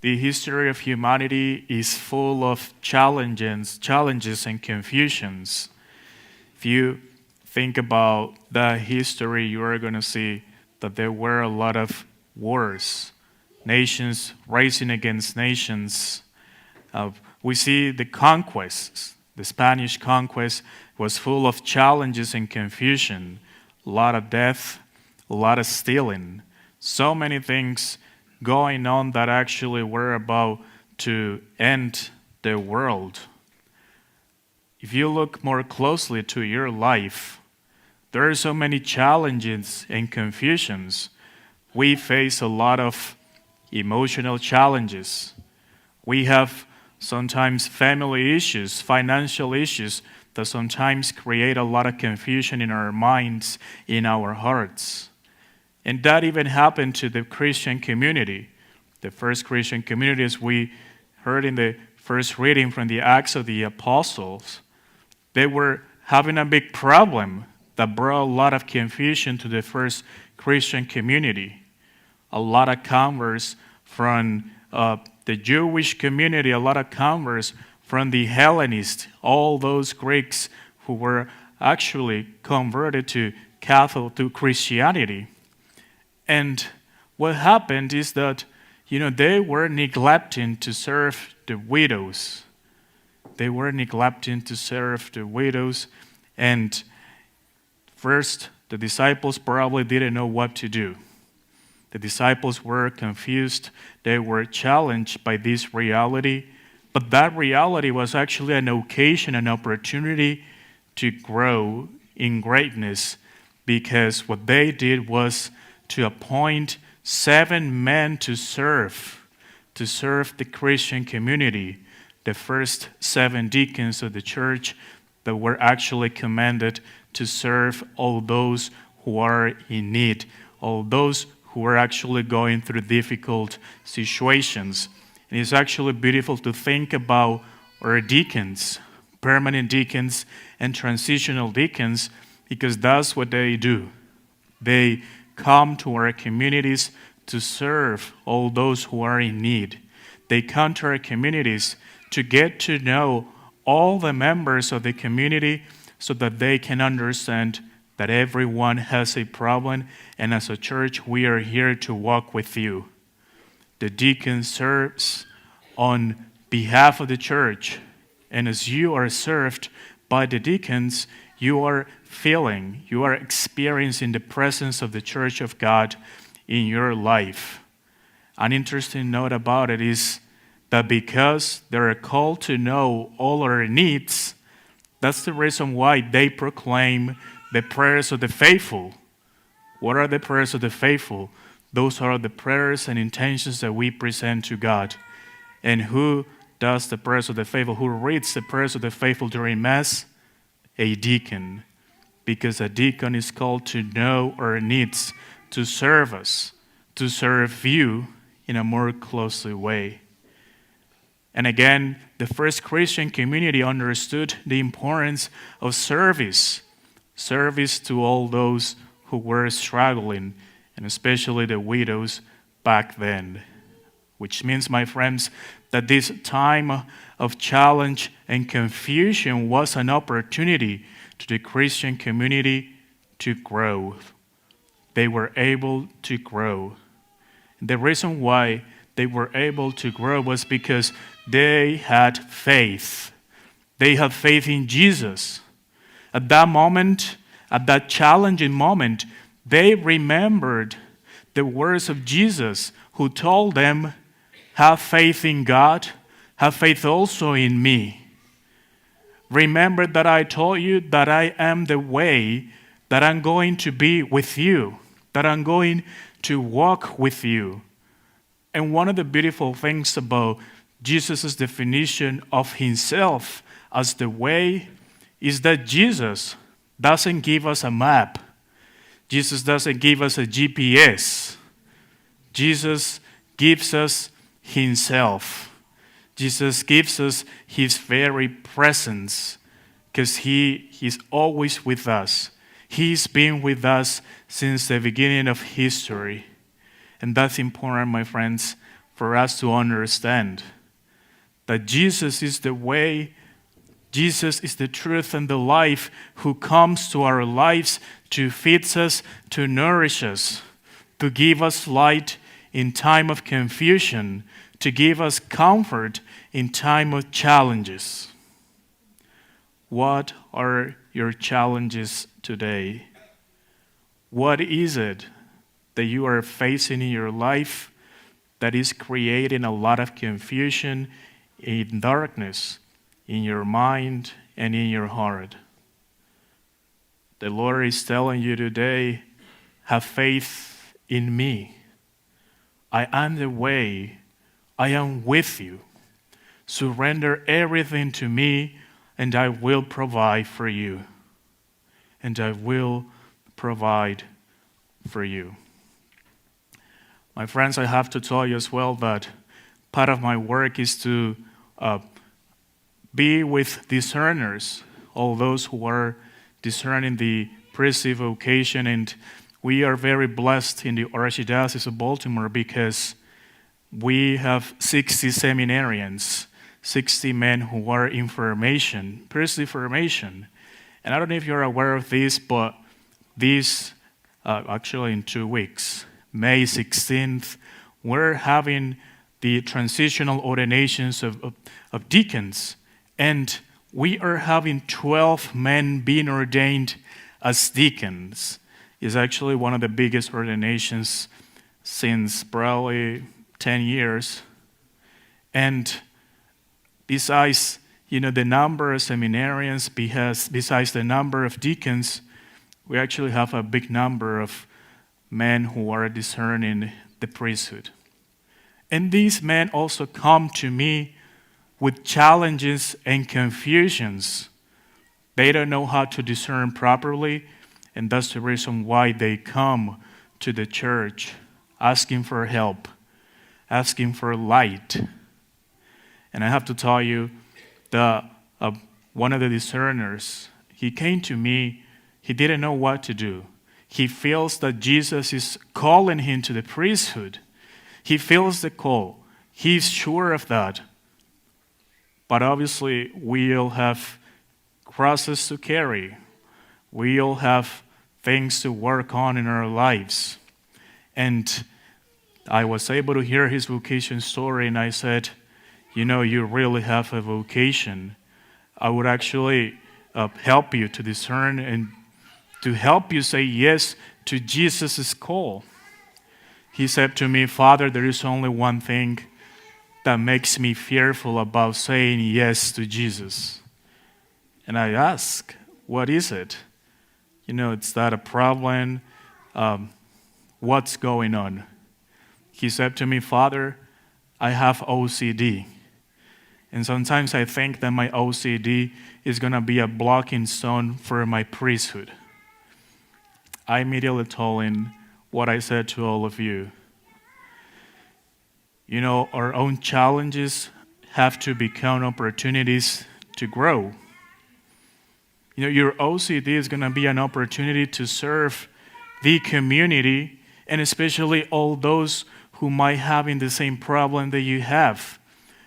The history of humanity is full of challenges and confusions. If you think about the history, you are going to see that there were a lot of wars, nations rising against nations. We see the conquests. The Spanish conquest was full of challenges and confusion, a lot of death, a lot of stealing, so many things going on that actually were about to end the world. If you look more closely to your life, there are so many challenges and confusions. We face a lot of emotional challenges. We have sometimes family issues, financial issues that sometimes create a lot of confusion in our minds, in our hearts. And that even happened to the Christian community. The first Christian community, as we heard in the first reading from the Acts of the Apostles, they were having a big problem that brought a lot of confusion to the first Christian community. A lot of converts from the Jewish community, a lot of converts from the Hellenists, all those Greeks who were actually converted to Christianity. And what happened is that, they were neglecting to serve the widows. They were neglecting to serve the widows. And first, the disciples probably didn't know what to do. The disciples were confused. They were challenged by this reality. But that reality was actually an occasion, an opportunity to grow in greatness, because what they did was to appoint 7 men to serve the Christian community, the first 7 deacons of the church that were actually commanded to serve all those who are in need, all those who are actually going through difficult situations. And it's actually beautiful to think about our deacons, permanent deacons and transitional deacons, because that's what they do. They come to our communities to serve all those who are in need. They come to our communities to get to know all the members of the community so that they can understand that everyone has a problem, and as a church, we are here to walk with you. The deacon serves on behalf of the church, and as you are served by the deacons, you are experiencing the presence of the church of God in your life. An interesting note about it is that because they're called to know all our needs, that's the reason why they proclaim the prayers of the faithful. What are the prayers of the faithful? Those are the prayers and intentions that we present to God. And who does the prayers of the faithful? Who reads the prayers of the faithful during Mass? A deacon. Because a deacon is called to know our needs, to serve us, to serve you in a more closely way. And again, the first Christian community understood the importance of service to all those who were struggling, and especially the widows back then. Which means, my friends, that this time of challenge and confusion was an opportunity to the Christian community to grow. They were able to grow. The reason why they were able to grow was because they had faith. They had faith in Jesus. At that moment, at that challenging moment, they remembered the words of Jesus, who told them, have faith in God, have faith also in me. Remember that I told you that I am the way, that I'm going to be with you, that I'm going to walk with you. And one of the beautiful things about Jesus' definition of himself as the way is that Jesus doesn't give us a map. Jesus doesn't give us a GPS. Jesus gives us himself. Jesus gives us his very presence, because he's always with us. He's been with us since the beginning of history. And that's important, my friends, for us to understand that Jesus is the way, Jesus is the truth and the life, who comes to our lives to feed us, to nourish us, to give us light in time of confusion, to give us comfort in time of challenges. What are your challenges today? What is it that you are facing in your life that is creating a lot of confusion in darkness in your mind and in your heart? The Lord is telling you today, have faith in me. I am the way. I am with you. Surrender everything to me, and I will provide for you. And I will provide for you. My friends, I have to tell you as well that part of my work is to be with discerners, all those who are discerning the priestly vocation. And we are very blessed in the Archdiocese of Baltimore because we have 60 seminarians, 60 men who are in formation, priestly formation. And I don't know if you're aware of this, but this, actually in 2 weeks, May 16th, we're having the transitional ordinations of deacons. And we are having 12 men being ordained as deacons. It's actually one of the biggest ordinations since probably 10 years. And besides, the number of seminarians, besides the number of deacons, we actually have a big number of men who are discerning the priesthood. And these men also come to me with challenges and confusions. They don't know how to discern properly, and that's the reason why they come to the church asking for help, asking for light. And I have to tell you, one of the discerners, he came to me, he didn't know what to do. He feels that Jesus is calling him to the priesthood. He feels the call. He's sure of that. But obviously, we all have crosses to carry. We all have things to work on in our lives. And I was able to hear his vocation story, and I said, you really have a vocation. I would actually help you to discern and to help you say yes to Jesus' call. He said to me, Father, there is only one thing that makes me fearful about saying yes to Jesus. And I asked, what is it? Is that a problem? What's going on? He said to me, Father, I have OCD. And sometimes I think that my OCD is going to be a blocking stone for my priesthood. I immediately told him what I said to all of you. Our own challenges have to become opportunities to grow. Your OCD is going to be an opportunity to serve the community, and especially all those who might have in the same problem that you have.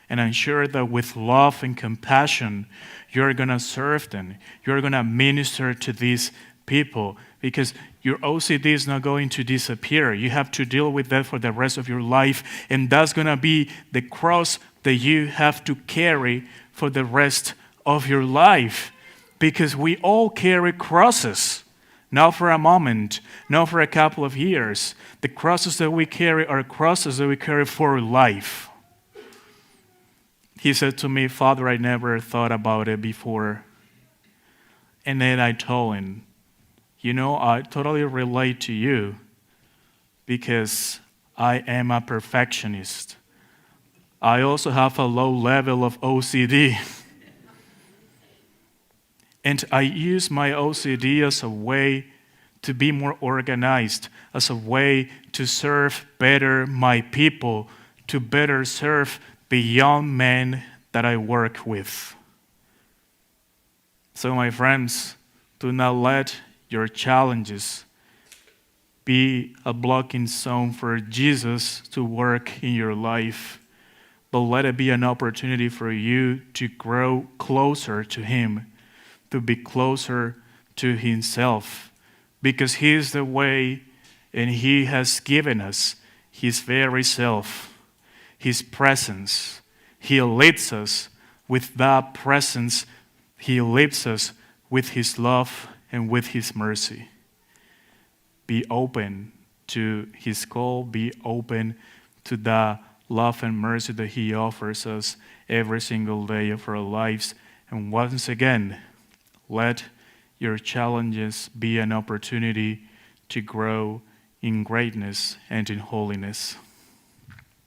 And I'm sure that with love and compassion, you're going to serve them. You're going to minister to these people because your OCD is not going to disappear. You have to deal with that for the rest of your life, and that's going to be the cross that you have to carry for the rest of your life, because we all carry crosses, not for a moment, not for a couple of years. The crosses that we carry are crosses that we carry for life. He said to me, Father, I never thought about it before. And then I told him, I totally relate to you because I am a perfectionist. I also have a low level of OCD. And I use my OCD as a way to be more organized, as a way to serve better my people, to better serve the young men that I work with. So my friends, do not let your challenges be a blocking zone for Jesus to work in your life, but let it be an opportunity for you to grow closer to Him, to be closer to Himself, because He is the way, and He has given us His very self, His presence. He leads us with that presence. He leads us with His love and with His mercy. Be open to His call. Be open to the love and mercy that He offers us every single day of our lives. And once again, let your challenges be an opportunity to grow in greatness and in holiness.